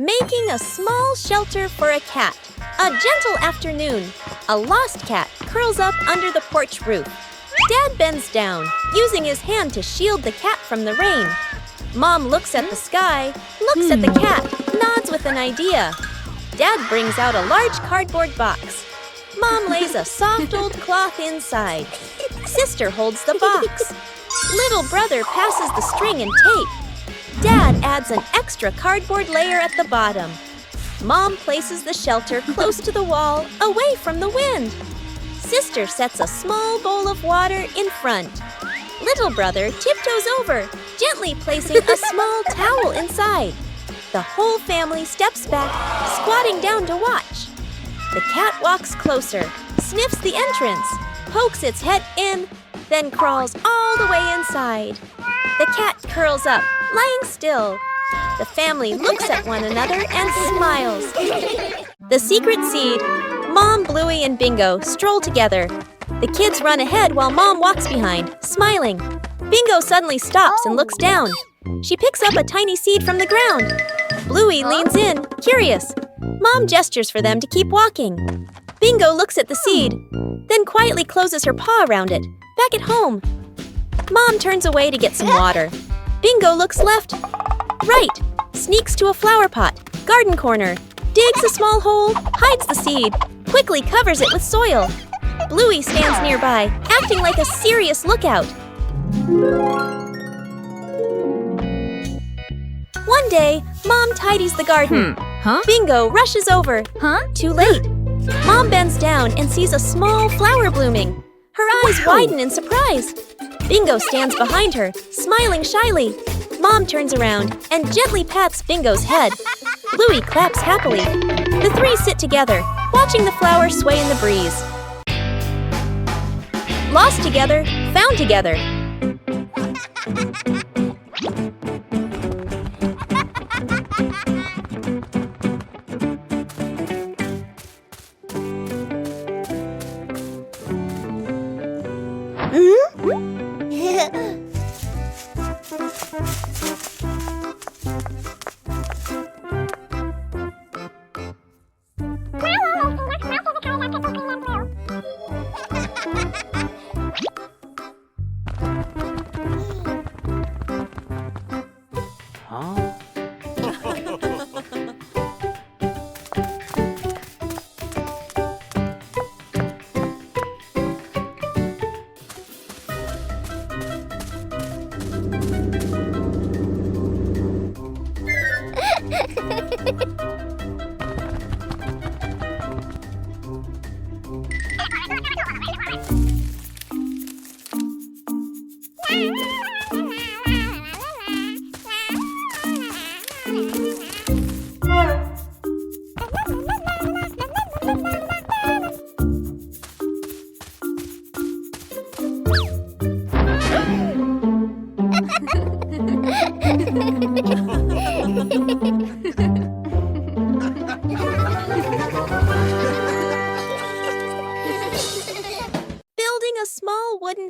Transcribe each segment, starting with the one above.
Making a small shelter for a cat. A gentle afternoon. A lost cat curls up under the porch roof. Dad bends down, using his hand to shield the cat from the rain. Mom looks at the sky, looks at the cat, nods with an idea. Dad brings out a large cardboard box. Mom lays a soft old cloth inside. Sister holds the box. Little brother passes the string and tape. Dad adds an extra cardboard layer at the bottom. Mom places the shelter close to the wall, away from the wind. Sister sets a small bowl of water in front. Little brother tiptoes over, gently placing a small towel inside. The whole family steps back, squatting down to watch. The cat walks closer, sniffs the entrance, pokes its head in, then crawls all the way inside. The cat curls up, lying still. The family looks at one another and smiles. The secret seed. Mom, Bluey, and Bingo stroll together. The kids run ahead while Mom walks behind, smiling. Bingo suddenly stops and looks down. She picks up a tiny seed from the ground. Bluey leans in, curious. Mom gestures for them to keep walking. Bingo looks at the seed, then quietly closes her paw around it. Back at home. Mom turns away to get some water. Bingo looks left, right, sneaks to a flower pot, garden corner, digs a small hole, hides the seed, quickly covers it with soil. Bluey stands nearby, acting like a serious lookout. One day, Mom tidies the garden. Bingo rushes over. Too late. Mom bends down and sees a small flower blooming. Her eyes widen in surprise. Bingo stands behind her, smiling shyly. Mom turns around and gently pats Bingo's head. Bluey claps happily. The three sit together, watching the flower sway in the breeze. Lost together, found together.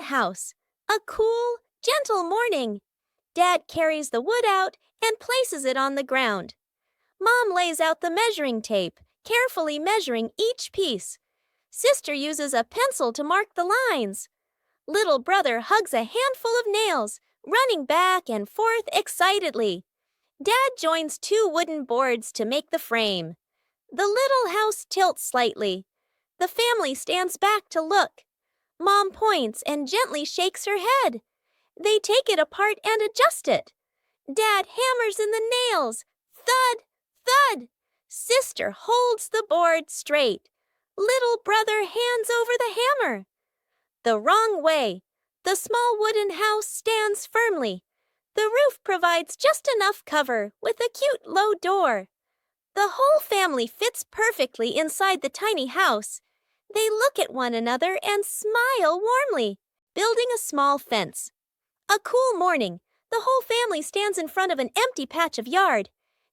House. A cool, gentle morning. Dad carries the wood out and places it on the ground. Mom lays out the measuring tape, carefully measuring each piece. Sister uses a pencil to mark the lines. Little brother hugs a handful of nails, running back and forth excitedly. Dad joins two wooden boards to make the frame. The little house tilts slightly. The family stands back to look. Mom points and gently shakes her head. They take it apart and adjust it. Dad hammers in the nails. Thud, thud. Sister holds the board straight. Little brother hands over the hammer. The wrong way. The small wooden house stands firmly. The roof provides just enough cover with a cute low door. The whole family fits perfectly inside the tiny house. They look at one another and smile warmly, building a small fence. A cool morning, the whole family stands in front of an empty patch of yard.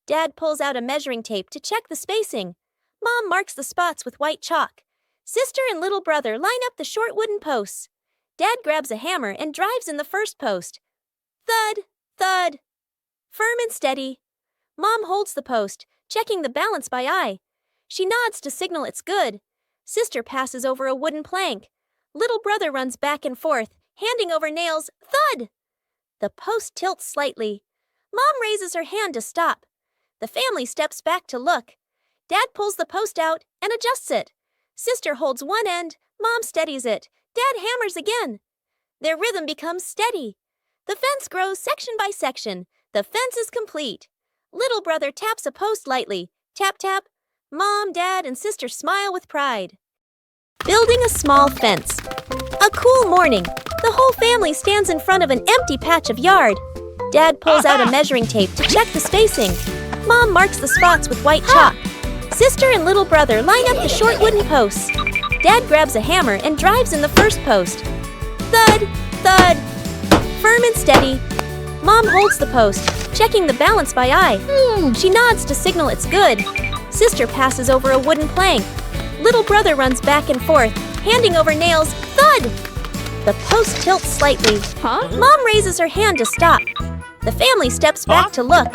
Dad pulls out a measuring tape to check the spacing. Mom marks the spots with white chalk. Sister and little brother line up the short wooden posts. Dad grabs a hammer and drives in the first post. Thud, thud. Firm and steady. Mom holds the post, checking the balance by eye. She nods to signal it's good. Sister passes over a wooden plank. Little brother runs back and forth, handing over nails. Thud! The post tilts slightly. Mom raises her hand to stop. The family steps back to look. Dad pulls the post out and adjusts it. Sister holds one end. Mom steadies it. Dad hammers again. Their rhythm becomes steady. The fence grows section by section. The fence is complete. Little brother taps a post lightly. Tap, tap. Mom, Dad, and Sister smile with pride. Building a small fence. A cool morning. The whole family stands in front of an empty patch of yard. Dad pulls out a measuring tape to check the spacing. Mom marks the spots with white chalk. Sister and little brother line up the short wooden posts. Dad grabs a hammer and drives in the first post. Thud, thud. Firm and steady. Mom holds the post, checking the balance by eye. She nods to signal it's good. Sister passes over a wooden plank. Little brother runs back and forth, handing over nails. Thud! The post tilts slightly. Mom raises her hand to stop. The family steps back to look.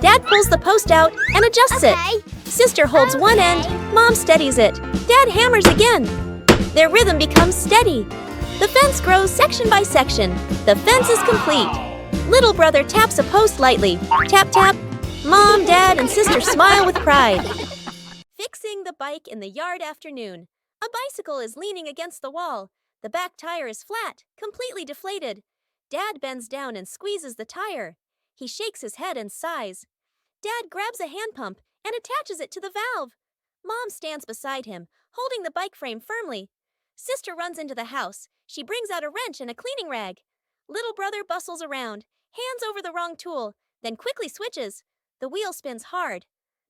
Dad pulls the post out and adjusts it. Sister holds one end. Mom steadies it. Dad hammers again. Their rhythm becomes steady. The fence grows section by section. The fence is complete. Little brother taps a post lightly. Tap, tap. Mom, Dad, and Sister smile with pride. Fixing the bike in the yard afternoon. A bicycle is leaning against the wall. The back tire is flat, completely deflated. Dad bends down and squeezes the tire. He shakes his head and sighs. Dad grabs a hand pump and attaches it to the valve. Mom stands beside him, holding the bike frame firmly. Sister runs into the house. She brings out a wrench and a cleaning rag. Little brother bustles around, hands over the wrong tool, then quickly switches. The wheel spins hard.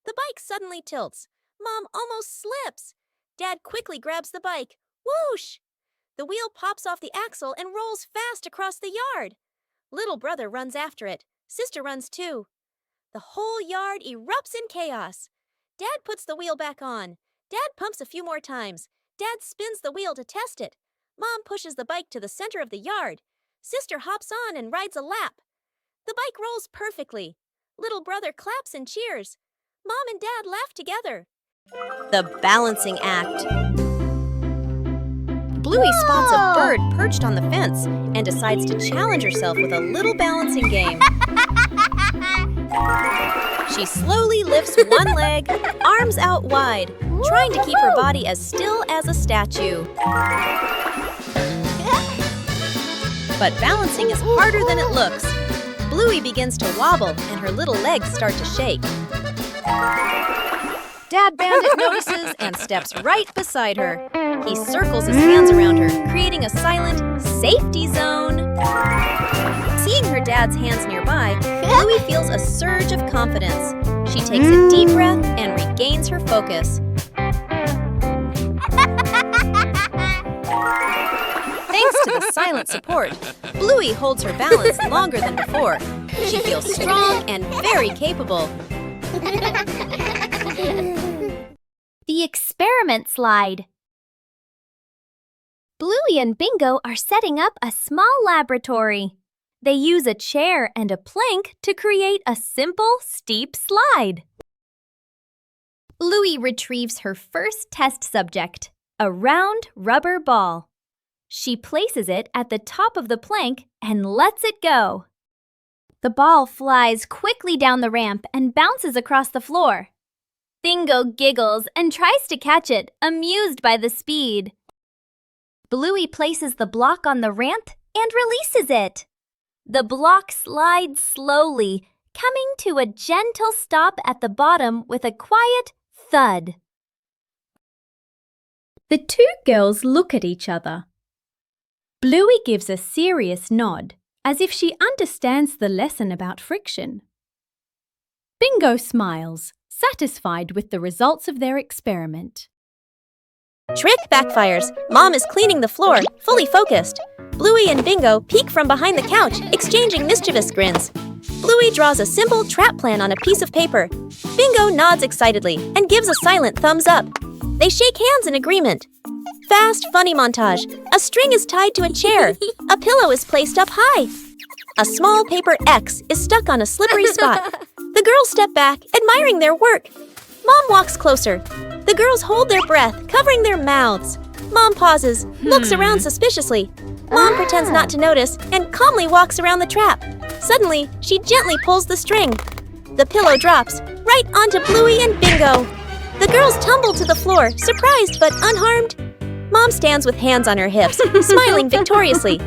The bike suddenly tilts. Mom almost slips. Dad quickly grabs the bike. Whoosh! The wheel pops off the axle and rolls fast across the yard. Little brother runs after it. Sister runs too. The whole yard erupts in chaos. Dad puts the wheel back on. Dad pumps a few more times. Dad spins the wheel to test it. Mom pushes the bike to the center of the yard. Sister hops on and rides a lap. The bike rolls perfectly. Little brother claps and cheers. Mom and Dad laugh together. The balancing act. Bluey spots a bird perched on the fence and decides to challenge herself with a little balancing game. She slowly lifts one leg, arms out wide, trying to keep her body as still as a statue. But balancing is harder than it looks. Bluey begins to wobble and her little legs start to shake. Dad Bandit notices and steps right beside her. He circles his hands around her, creating a silent safety zone. Seeing her dad's hands nearby, Bluey feels a surge of confidence. She takes a deep breath and regains her focus. Thanks to the silent support, Bluey holds her balance longer than before. She feels strong and very capable. The experiment slide. Bluey and Bingo are setting up a small laboratory. They use a chair and a plank to create a simple, steep slide. Bluey retrieves her first test subject, a round rubber ball. She places it at the top of the plank and lets it go. The ball flies quickly down the ramp and bounces across the floor. Bingo giggles and tries to catch it, amused by the speed. Bluey places the block on the ramp and releases it. The block slides slowly, coming to a gentle stop at the bottom with a quiet thud. The two girls look at each other. Bluey gives a serious nod, as if she understands the lesson about friction. Bingo smiles, satisfied with the results of their experiment. Trick backfires. Mom is cleaning the floor, fully focused. Bluey and Bingo peek from behind the couch, exchanging mischievous grins. Bluey draws a simple trap plan on a piece of paper. Bingo nods excitedly and gives a silent thumbs up. They shake hands in agreement. Fast, funny montage. A string is tied to a chair. A pillow is placed up high. A small paper X is stuck on a slippery spot. The girls step back, admiring their work. Mom walks closer. The girls hold their breath, covering their mouths. Mom pauses, looks around suspiciously. Mom pretends not to notice and calmly walks around the trap. Suddenly, she gently pulls the string. The pillow drops right onto Bluey and Bingo. The girls tumble to the floor, surprised but unharmed. Mom stands with hands on her hips, smiling victoriously.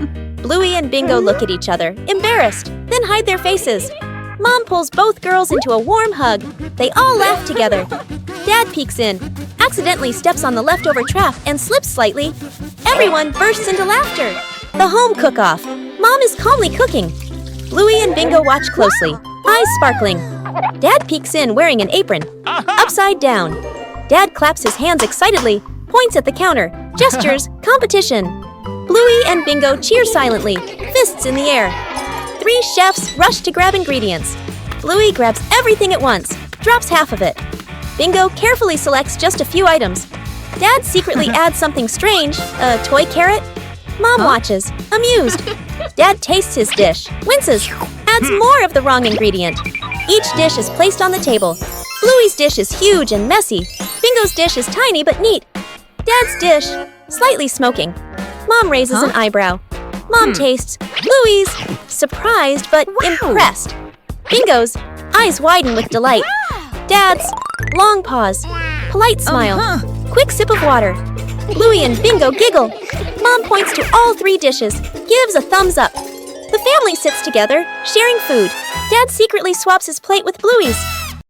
Bluey and Bingo look at each other, embarrassed, then hide their faces. Mom pulls both girls into a warm hug. They all laugh together. Dad peeks in, accidentally steps on the leftover trap and slips slightly. Everyone bursts into laughter. The home cook-off. Mom is calmly cooking. Bluey and Bingo watch closely, eyes sparkling. Dad peeks in wearing an apron, upside down. Dad claps his hands excitedly, points at the counter, gestures, competition. Bluey and Bingo cheer silently, fists in the air. 3 chefs rush to grab ingredients. Bluey grabs everything at once, drops half of it. Bingo carefully selects just a few items. Dad secretly adds something strange, a toy carrot. Mom watches, amused. Dad tastes his dish, winces, adds more of the wrong ingredient. Each dish is placed on the table. Bluey's dish is huge and messy. Bingo's dish is tiny but neat. Dad's dish, slightly smoking. Mom raises an eyebrow. Mom tastes. Bluey's, surprised but impressed. Bingo's, eyes widen with delight. Dad's, long pause. Polite smile. Quick sip of water. Bluey and Bingo giggle. Mom points to all 3 dishes, gives a thumbs up. The family sits together, sharing food. Dad secretly swaps his plate with Bluey's.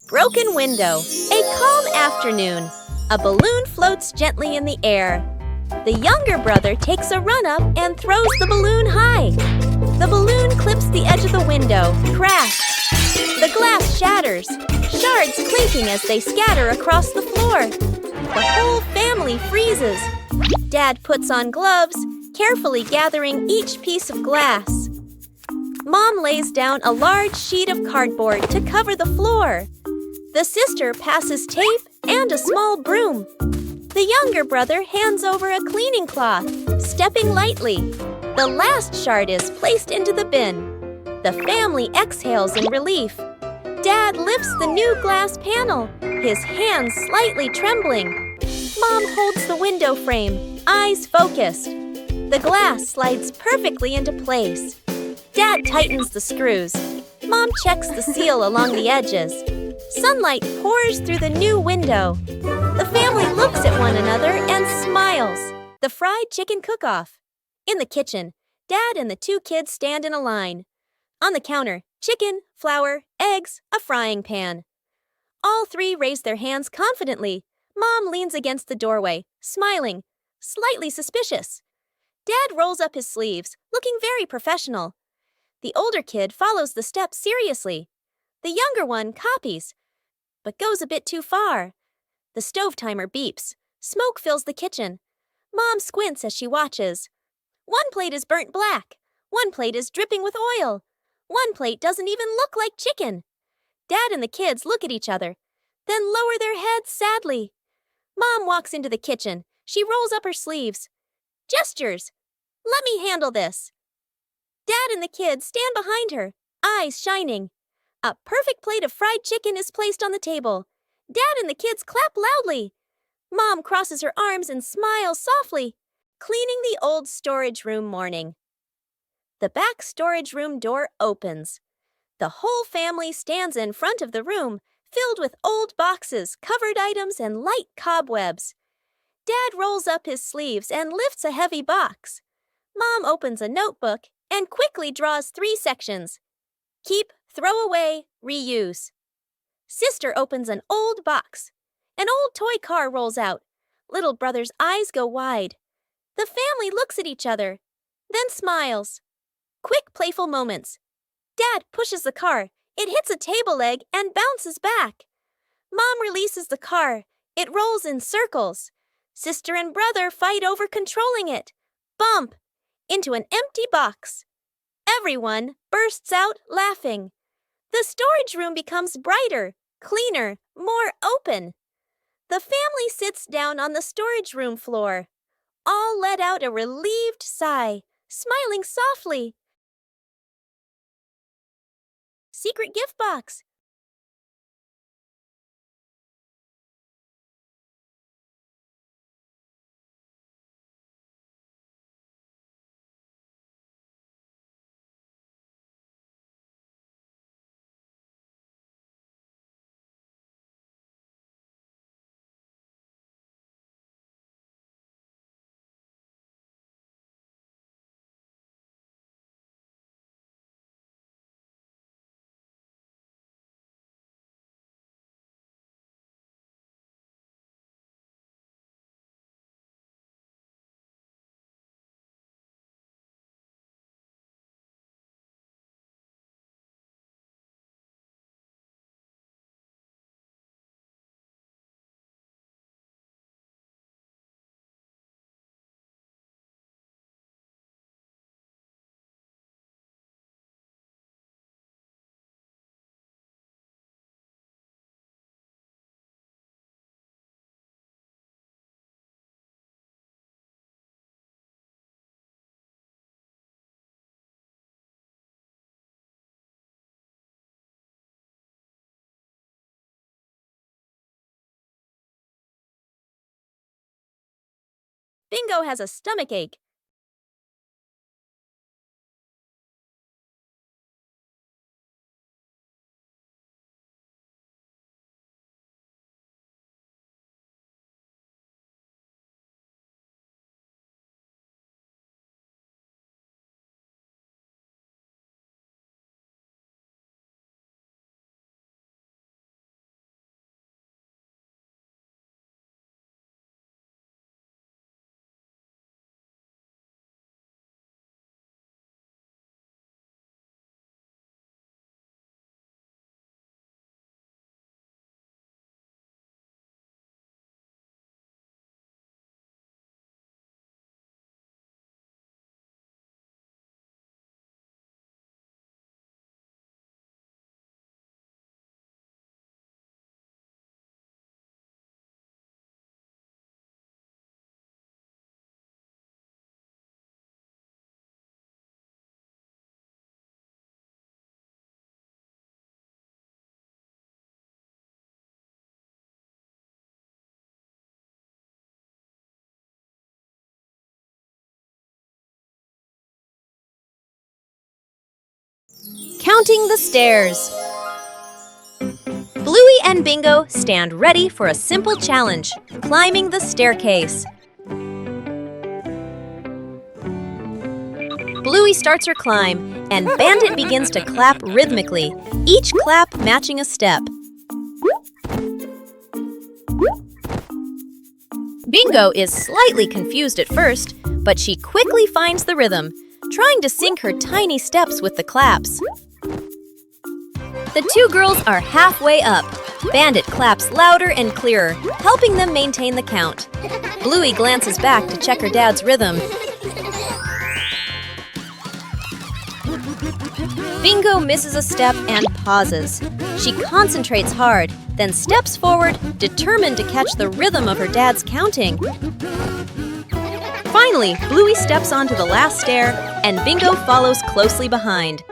Broken window. A calm afternoon. A balloon floats gently in the air. The younger brother takes a run-up and throws the balloon high. The balloon clips the edge of the window. Crash. The glass shatters, shards clinking as they scatter across the floor. The whole family freezes. Dad puts on gloves, carefully gathering each piece of glass. Mom lays down a large sheet of cardboard to cover the floor. The sister passes tape and a small broom. The younger brother hands over a cleaning cloth, stepping lightly. The last shard is placed into the bin. The family exhales in relief. Dad lifts the new glass panel, his hands slightly trembling. Mom holds the window frame, eyes focused. The glass slides perfectly into place. Dad tightens the screws. Mom checks the seal along the edges. Sunlight pours through the new window. The family looks at one another and smiles. The fried chicken cook-off. In the kitchen, Dad and the 2 kids stand in a line. On the counter, chicken, flour, eggs, a frying pan. All 3 raise their hands confidently. Mom leans against the doorway, smiling, slightly suspicious. Dad rolls up his sleeves, looking very professional. The older kid follows the steps seriously. The younger one copies, but goes a bit too far. The stove timer beeps. Smoke fills the kitchen. Mom squints as she watches. One plate is burnt black. One plate is dripping with oil. One plate doesn't even look like chicken. Dad and the kids look at each other, then lower their heads sadly. Mom walks into the kitchen. She rolls up her sleeves. Gestures. Let me handle this. Dad and the kids stand behind her, eyes shining. A perfect plate of fried chicken is placed on the table. Dad and the kids clap loudly. Mom crosses her arms and smiles softly. Cleaning the old storage room morning. The back storage room door opens. The whole family stands in front of the room, filled with old boxes, covered items, and light cobwebs. Dad rolls up his sleeves and lifts a heavy box. Mom opens a notebook and quickly draws 3 sections. Keep, throw away, reuse. Sister opens an old box. An old toy car rolls out. Little brother's eyes go wide. The family looks at each other, then smiles. Quick, playful moments. Dad pushes the car. It hits a table leg and bounces back. Mom releases the car. It rolls in circles. Sister and brother fight over controlling it. Bump! Into an empty box. Everyone bursts out laughing. The storage room becomes brighter, cleaner, more open. The family sits down on the storage room floor. All let out a relieved sigh, smiling softly. Secret gift box. Bingo has a stomachache. Counting the stairs. Bluey and Bingo stand ready for a simple challenge, climbing the staircase. Bluey starts her climb, and Bandit begins to clap rhythmically, each clap matching a step. Bingo is slightly confused at first, but she quickly finds the rhythm, trying to sync her tiny steps with the claps. The two girls are halfway up. Bandit claps louder and clearer, helping them maintain the count. Bluey glances back to check her dad's rhythm. Bingo misses a step and pauses. She concentrates hard, then steps forward, determined to catch the rhythm of her dad's counting. Finally, Bluey steps onto the last stair, and Bingo follows closely behind.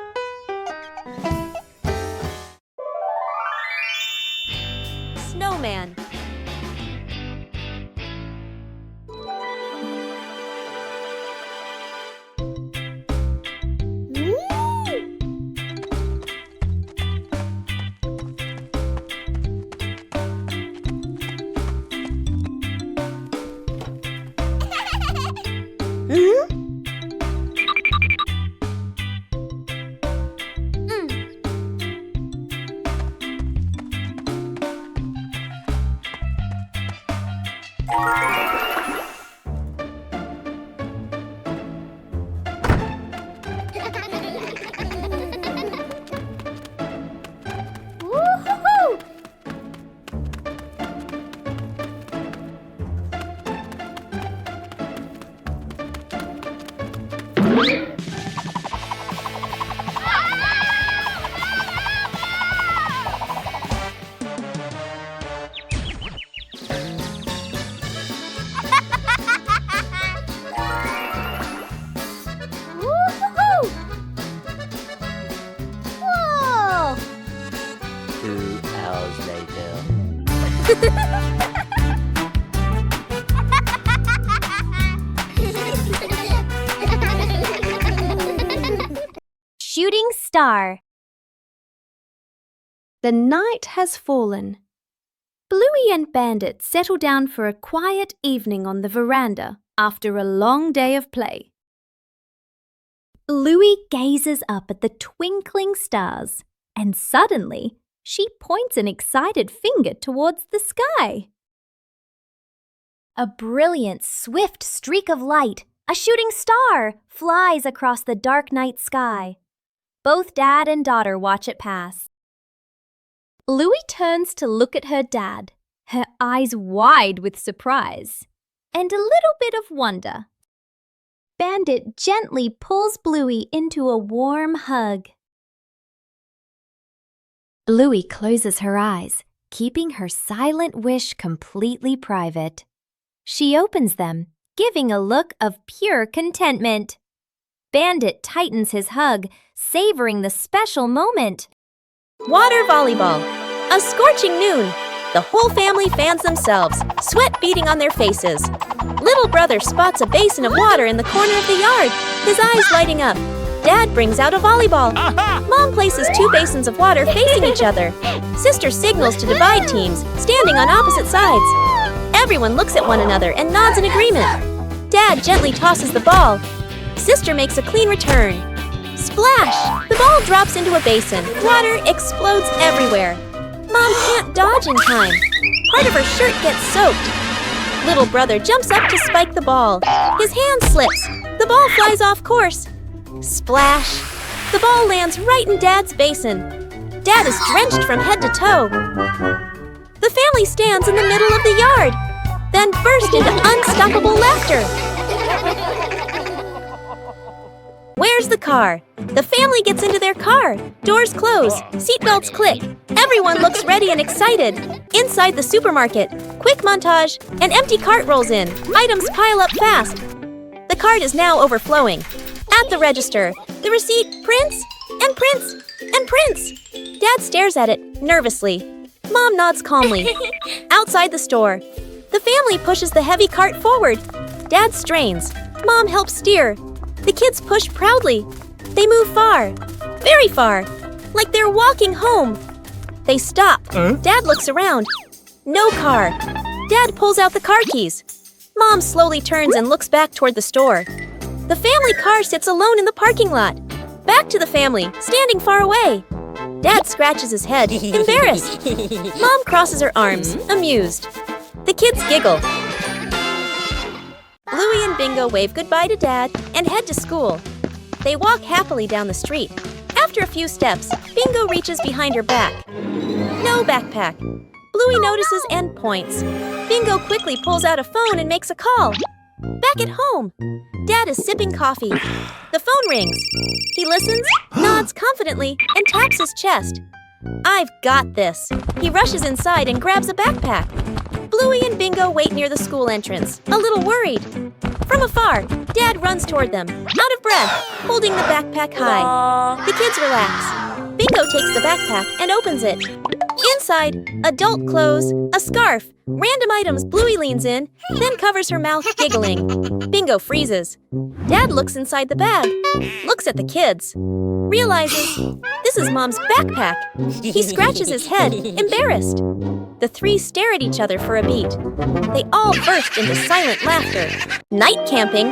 Snowman. Shooting star. The night has fallen. Bluey and Bandit settle down for a quiet evening on the veranda after a long day of play. Bluey gazes up at the twinkling stars, and suddenly she points an excited finger towards the sky. A brilliant, swift streak of light, a shooting star, flies across the dark night sky. Both dad and daughter watch it pass. Bluey turns to look at her dad, her eyes wide with surprise and a little bit of wonder. Bandit gently pulls Bluey into a warm hug. Bluey closes her eyes, keeping her silent wish completely private. She opens them, giving a look of pure contentment. Bandit tightens his hug, savoring the special moment. Water volleyball. A scorching noon. The whole family fans themselves, sweat beading on their faces. Little brother spots a basin of water in the corner of the yard, his eyes lighting up. Dad brings out a volleyball. Mom places 2 basins of water facing each other. Sister signals to divide teams, standing on opposite sides. Everyone looks at one another and nods in agreement. Dad gently tosses the ball. Sister makes a clean return. Splash! The ball drops into a basin. Water explodes everywhere. Mom can't dodge in time. Part of her shirt gets soaked. Little brother jumps up to spike the ball. His hand slips. The ball flies off course. Splash! The ball lands right in Dad's basin. Dad is drenched from head to toe. The family stands in the middle of the yard, then burst into unstoppable laughter. Where's the car? The family gets into their car. Doors close. Seatbelts click. Everyone looks ready and excited. Inside the supermarket, quick montage. An empty cart rolls in. Items pile up fast. The cart is now overflowing. At the register, the receipt prints and prints and prints. Dad stares at it nervously. Mom nods calmly. Outside the store, the family pushes the heavy cart forward. Dad strains. Mom helps steer. The kids push proudly. They move far, very far, like they're walking home. They stop. Dad looks around. No car. Dad pulls out the car keys. Mom slowly turns and looks back toward the store. The family car sits alone in the parking lot. Back to the family, standing far away. Dad scratches his head, embarrassed. Mom crosses her arms, amused. The kids giggle. Bluey and Bingo wave goodbye to Dad and head to school. They walk happily down the street. After a few steps, Bingo reaches behind her back. No backpack. Bluey notices and points. Bingo quickly pulls out a phone and makes a call. Back at home, Dad is sipping coffee. The phone rings. He listens, nods confidently, and taps his chest. I've got this. He rushes inside and grabs a backpack. Bluey and Bingo wait near the school entrance, a little worried. From afar, Dad runs toward them, out of breath, holding the backpack high. The kids relax. Bingo takes the backpack and opens it. Inside, adult clothes, a scarf, random items. Bluey leans in, then covers her mouth, giggling. Bingo freezes. Dad looks inside the bag, looks at the kids, realizes this is Mom's backpack. He scratches his head, embarrassed. The 3 stare at each other for a beat. They all burst into silent laughter. Night camping.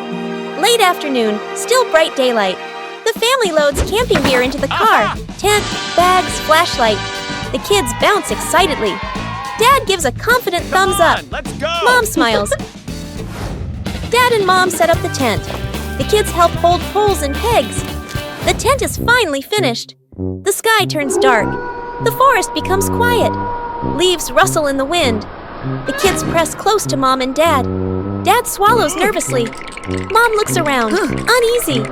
Late afternoon, still bright daylight. The family loads camping gear into the car. Tent, bags, flashlight. The kids bounce excitedly. Dad gives a confident thumbs up. Let's go! Mom smiles. Dad and Mom set up the tent. The kids help hold poles and pegs. The tent is finally finished. The sky turns dark. The forest becomes quiet. Leaves rustle in the wind. The kids press close to Mom and Dad. Dad swallows nervously. Mom looks around, uneasy.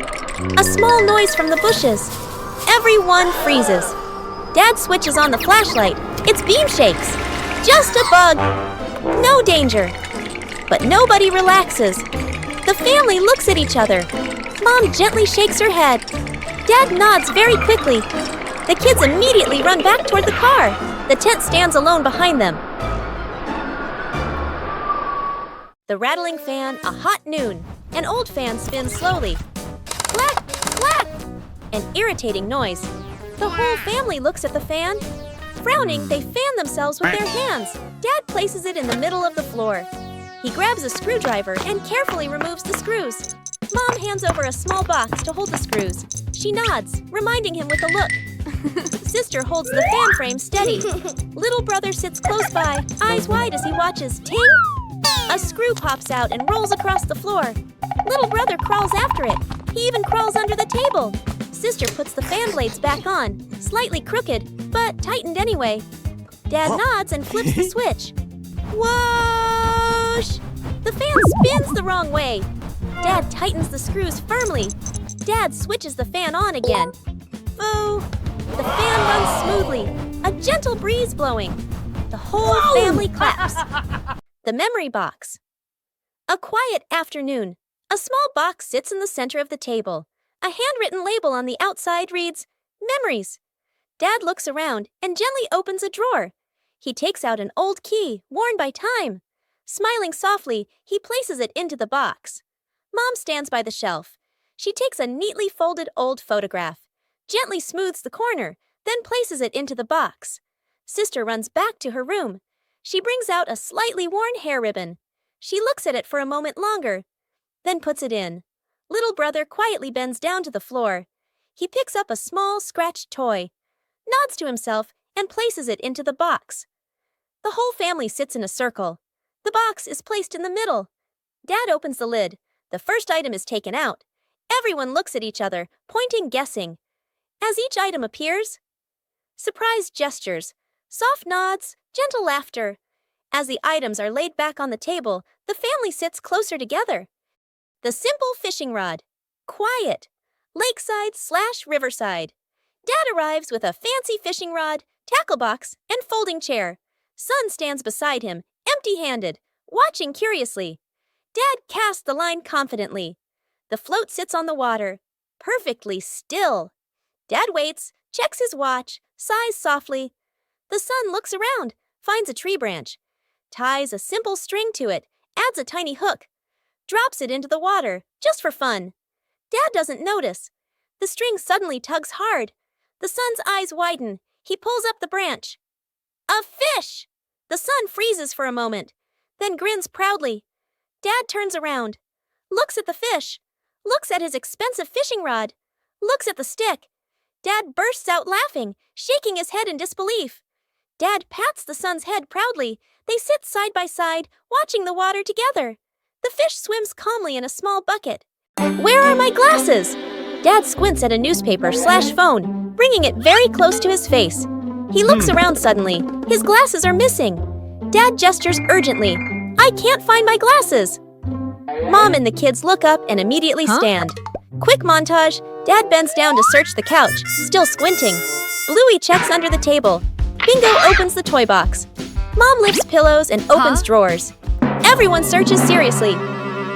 A small noise from the bushes. Everyone freezes. Dad switches on the flashlight. Its beam shakes. Just a bug. No danger. But nobody relaxes. The family looks at each other. Mom gently shakes her head. Dad nods very quickly. The kids immediately run back toward the car. The tent stands alone behind them. The rattling fan, a hot noon. An old fan spins slowly. Clack, clack! An irritating noise. The whole family looks at the fan. Frowning, they fan themselves with their hands. Dad places it in the middle of the floor. He grabs a screwdriver and carefully removes the screws. Mom hands over a small box to hold the screws. She nods, reminding him with a look. Sister holds the fan frame steady. Little brother sits close by, eyes wide as he watches. Ting! A screw pops out and rolls across the floor. Little brother crawls after it. He even crawls under the table. Sister puts the fan blades back on, slightly crooked, but tightened anyway. Dad nods and flips the switch. Whoosh! The fan spins the wrong way. Dad tightens the screws firmly. Dad switches the fan on again. Boo! The fan runs smoothly, a gentle breeze blowing. The whole family claps. The memory box. A quiet afternoon. A small box sits in the center of the table. A handwritten label on the outside reads, Memories. Dad looks around and gently opens a drawer. He takes out an old key, worn by time. Smiling softly, he places it into the box. Mom stands by the shelf. She takes a neatly folded old photograph, gently smooths the corner, then places it into the box. Sister runs back to her room. She brings out a slightly worn hair ribbon. She looks at it for a moment longer, then puts it in. Little brother quietly bends down to the floor. He picks up a small, scratched toy, nods to himself, and places it into the box. The whole family sits in a circle. The box is placed in the middle. Dad opens the lid. The first item is taken out. Everyone looks at each other, pointing, guessing. As each item appears, surprised gestures, soft nods, gentle laughter. As the items are laid back on the table, the family sits closer together. The simple fishing rod. Quiet. Lakeside/riverside. Dad arrives with a fancy fishing rod, tackle box, and folding chair. Son stands beside him, empty-handed, watching curiously. Dad casts the line confidently. The float sits on the water, perfectly still. Dad waits, checks his watch, sighs softly. The son looks around, finds a tree branch, ties a simple string to it, adds a tiny hook, drops it into the water, just for fun. Dad doesn't notice. The string suddenly tugs hard. The son's eyes widen. He pulls up the branch. A fish! The son freezes for a moment, then grins proudly. Dad turns around, looks at the fish, looks at his expensive fishing rod, looks at the stick. Dad bursts out laughing, shaking his head in disbelief. Dad pats the son's head proudly. They sit side by side, watching the water together. The fish swims calmly in a small bucket. Where are my glasses? Dad squints at a newspaper/phone, bringing it very close to his face. He looks around suddenly. His glasses are missing. Dad gestures urgently. I can't find my glasses. Mom and the kids look up and immediately stand. Quick montage. Dad bends down to search the couch, still squinting. Bluey checks under the table. Bingo opens the toy box. Mom lifts pillows and opens drawers. Everyone searches seriously.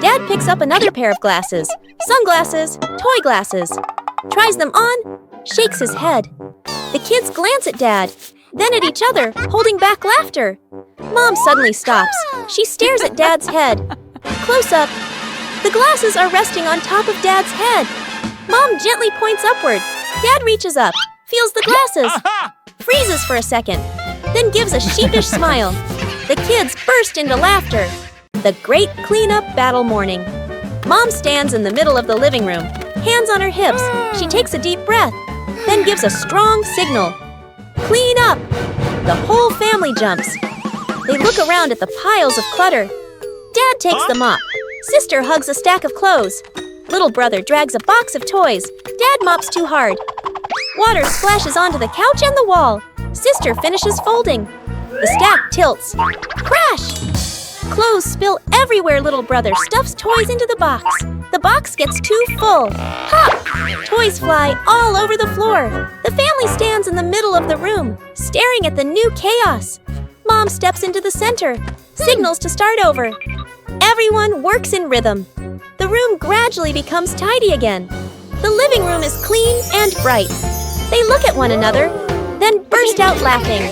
Dad picks up another pair of glasses. Sunglasses, toy glasses. Tries them on, shakes his head. The kids glance at Dad, then at each other, holding back laughter. Mom suddenly stops. She stares at Dad's head. Close up. The glasses are resting on top of Dad's head. Mom gently points upward. Dad reaches up, feels the glasses, freezes for a second, then gives a sheepish smile. The kids burst into laughter. The great cleanup battle morning. Mom stands in the middle of the living room, hands on her hips. She takes a deep breath, then gives a strong signal. Clean up! The whole family jumps. They look around at the piles of clutter. Dad takes the mop. Sister hugs a stack of clothes. Little brother drags a box of toys. Dad mops too hard. Water splashes onto the couch and the wall. Sister finishes folding. The stack tilts. Crash! Clothes spill everywhere. Little brother stuffs toys into the box. The box gets too full. Pop! Toys fly all over the floor. The family stands in the middle of the room, staring at the new chaos. Mom steps into the center, signals to start over. Everyone works in rhythm. The room gradually becomes tidy again. The living room is clean and bright. They look at one another, then burst out laughing.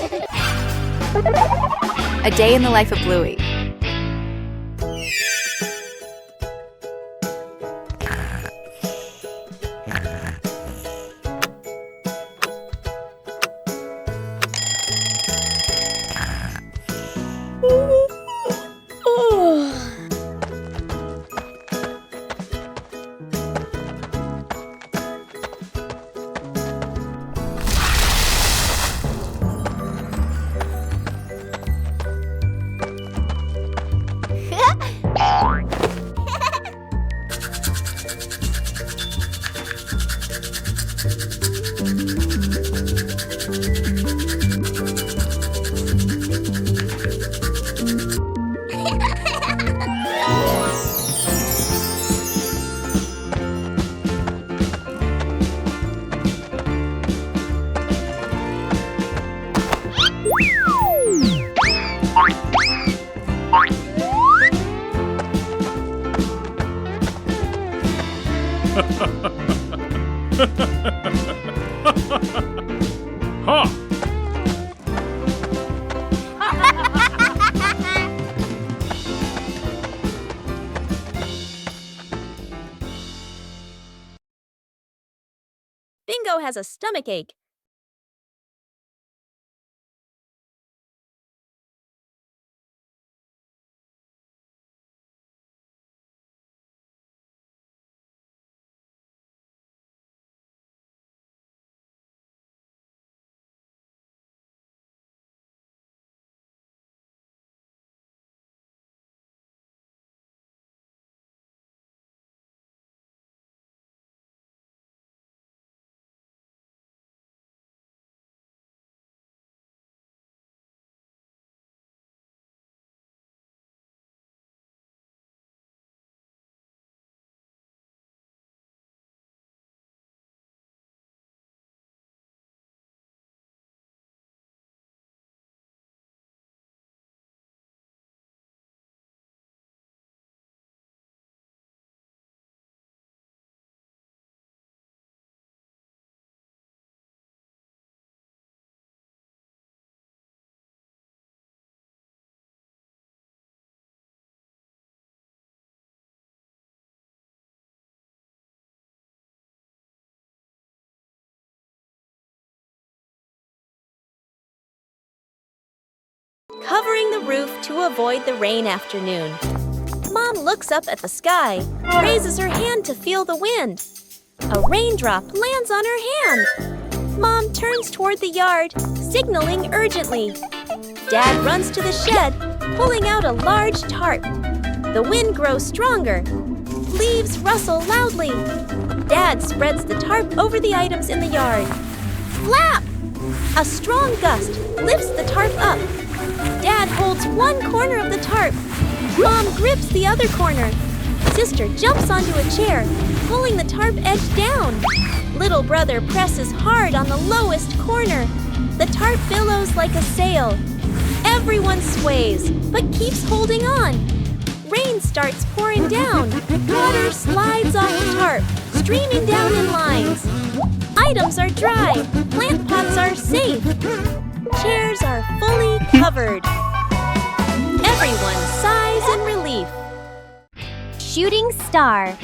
A day in the life of Bluey. Bingo has a stomachache. Covering the roof to avoid the rain afternoon. Mom looks up at the sky, raises her hand to feel the wind. A raindrop lands on her hand. Mom turns toward the yard, signaling urgently. Dad runs to the shed, pulling out a large tarp. The wind grows stronger. Leaves rustle loudly. Dad spreads the tarp over the items in the yard. Flap! A strong gust lifts the tarp up. Dad holds one corner of the tarp. Mom grips the other corner. Sister jumps onto a chair, pulling the tarp edge down. Little brother presses hard on the lowest corner. The tarp billows like a sail. Everyone sways, but keeps holding on. Rain starts pouring down. Water slides off the tarp, streaming down in lines. Items are dry. Plant pots are safe. Chairs are fully covered. Everyone sighs in relief. Shooting star.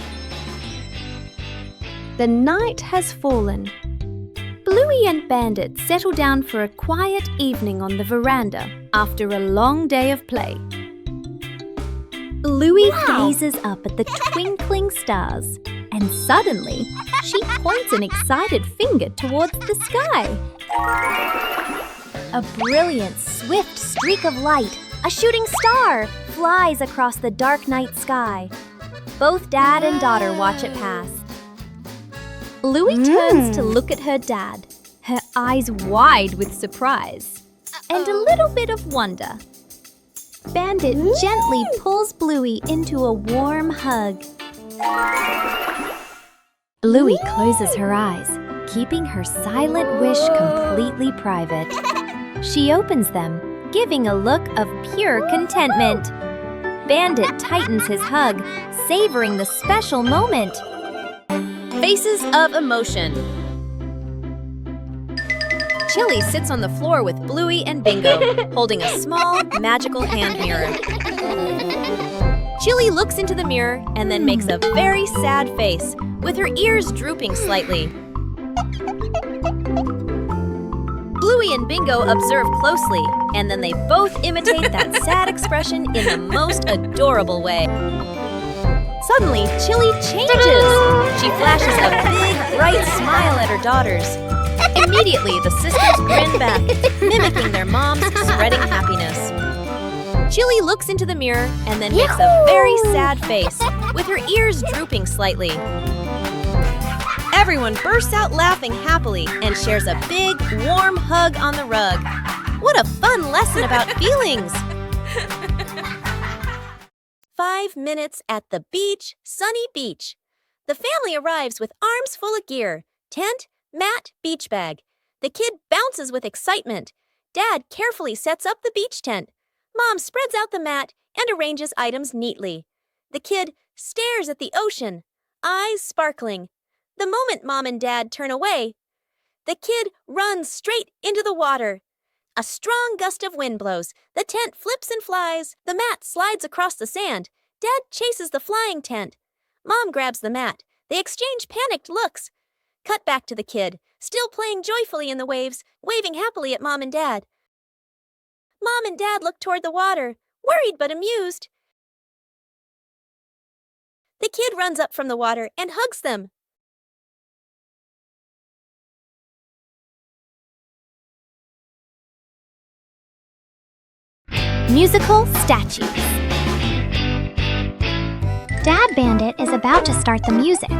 The night has fallen. Bluey and Bandit settle down for a quiet evening on the veranda after a long day of play. Bluey gazes up at the twinkling stars, and suddenly she points an excited finger towards the sky. A brilliant, swift streak of light, a shooting star, flies across the dark night sky. Both dad and daughter watch it pass. Bluey turns to look at her dad, her eyes wide with surprise and a little bit of wonder. Bandit gently pulls Bluey into a warm hug. Bluey closes her eyes, keeping her silent wish completely private. She opens them, giving a look of pure contentment. Bandit tightens his hug, savoring the special moment. Faces of emotion. Chili sits on the floor with Bluey and Bingo, holding a small, magical hand mirror. Chili looks into the mirror and then makes a very sad face, with her ears drooping slightly. Bluey and Bingo observe closely, and then they both imitate that sad expression in the most adorable way. Suddenly, Chili changes. She flashes a big, bright smile at her daughters. Immediately, the sisters grin back, mimicking their mom's spreading happiness. Chili looks into the mirror and then makes a very sad face, with her ears drooping slightly. Everyone bursts out laughing happily and shares a big, warm hug on the rug. What a fun lesson about feelings! 5 minutes at the beach, sunny beach. The family arrives with arms full of gear, tent, mat, beach bag. The kid bounces with excitement. Dad carefully sets up the beach tent. Mom spreads out the mat and arranges items neatly. The kid stares at the ocean, eyes sparkling. The moment Mom and Dad turn away, the kid runs straight into the water. A strong gust of wind blows. The tent flips and flies. The mat slides across the sand. Dad chases the flying tent. Mom grabs the mat. They exchange panicked looks. Cut back to the kid, still playing joyfully in the waves, waving happily at Mom and Dad. Mom and Dad look toward the water, worried but amused. The kid runs up from the water and hugs them. Musical statues. Dad Bandit is about to start the music.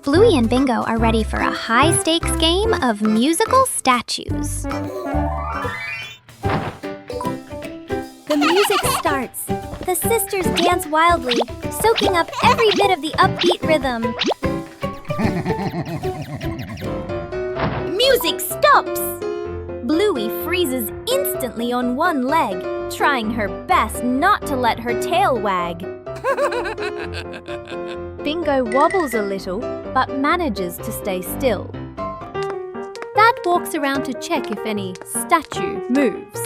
Bluey and Bingo are ready for a high-stakes game of musical statues. The music starts. The sisters dance wildly, soaking up every bit of the upbeat rhythm. Music stops! Bluey freezes instantly on one leg, trying her best not to let her tail wag. Bingo wobbles a little, but manages to stay still. Dad walks around to check if any statue moves.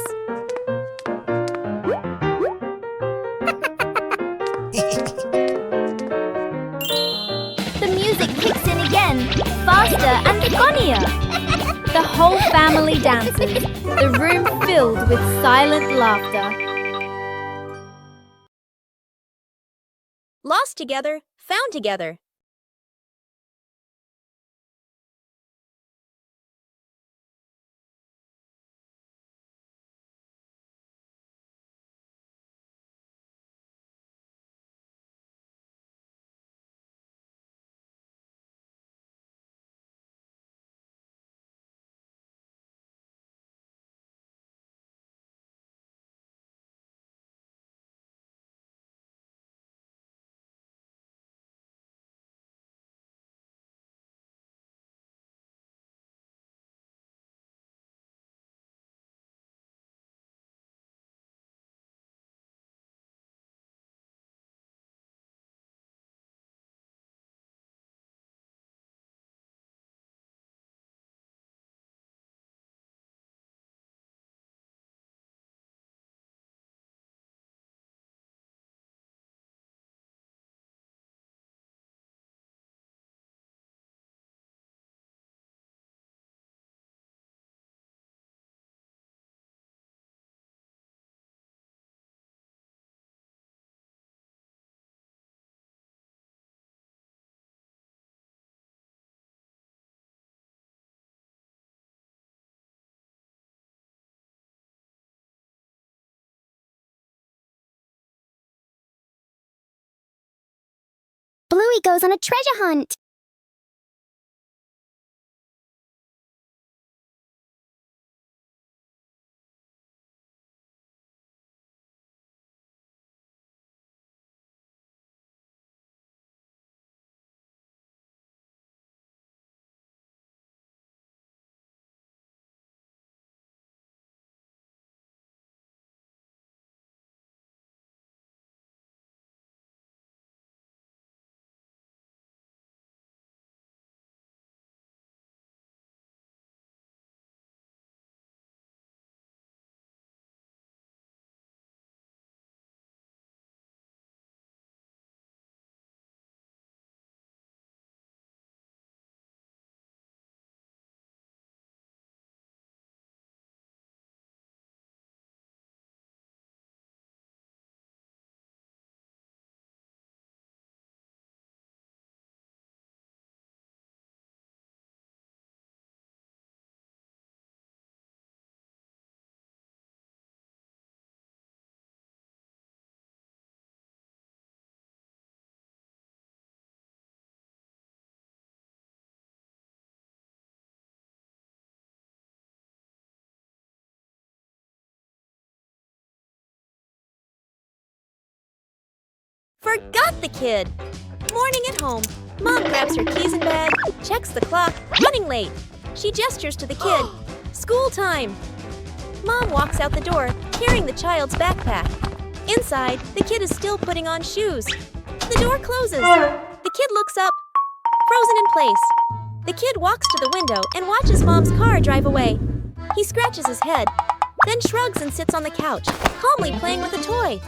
The music kicks in again, faster and funnier. The whole family dances, the room filled with silent laughter. Lost together, found together. Bluey goes on a treasure hunt. Forgot the kid! Morning at home. Mom grabs her keys and bag, checks the clock, running late. She gestures to the kid. School time! Mom walks out the door, carrying the child's backpack. Inside, the kid is still putting on shoes. The door closes. The kid looks up, frozen in place. The kid walks to the window and watches Mom's car drive away. He scratches his head, then shrugs and sits on the couch, calmly playing with a toy.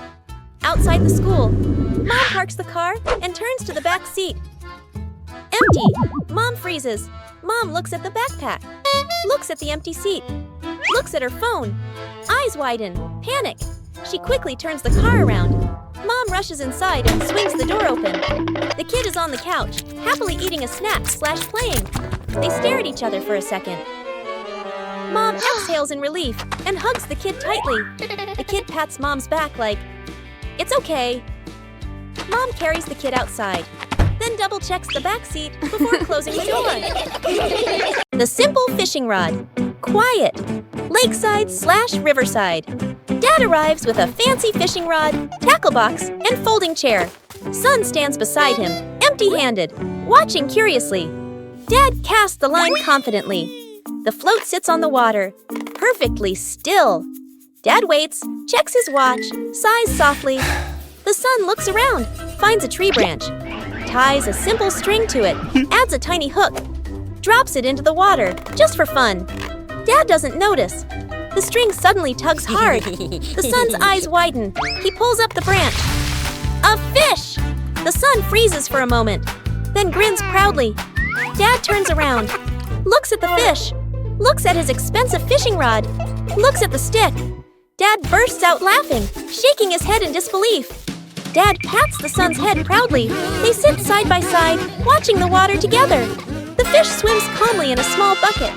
Outside the school, Mom parks the car and turns to the back seat. Empty. Mom freezes. Mom looks at the backpack, looks at the empty seat, looks at her phone. Eyes widen, panic. She quickly turns the car around. Mom rushes inside and swings the door open. The kid is on the couch, happily eating a snack/playing. They stare at each other for a second. Mom exhales in relief and hugs the kid tightly. The kid pats Mom's back like, "It's okay." Mom carries the kid outside, then double-checks the back seat before closing the door. The simple fishing rod. Quiet. Lakeside/riverside. Dad arrives with a fancy fishing rod, tackle box, and folding chair. Son stands beside him, empty-handed, watching curiously. Dad casts the line confidently. The float sits on the water, perfectly still. Dad waits, checks his watch, sighs softly. The son looks around, finds a tree branch, ties a simple string to it, adds a tiny hook, drops it into the water, just for fun. Dad doesn't notice. The string suddenly tugs hard. The son's eyes widen. He pulls up the branch. A fish! The son freezes for a moment, then grins proudly. Dad turns around, looks at the fish, looks at his expensive fishing rod, looks at the stick. Dad bursts out laughing, shaking his head in disbelief. Dad pats the son's head proudly. They sit side by side, watching the water together. The fish swims calmly in a small bucket.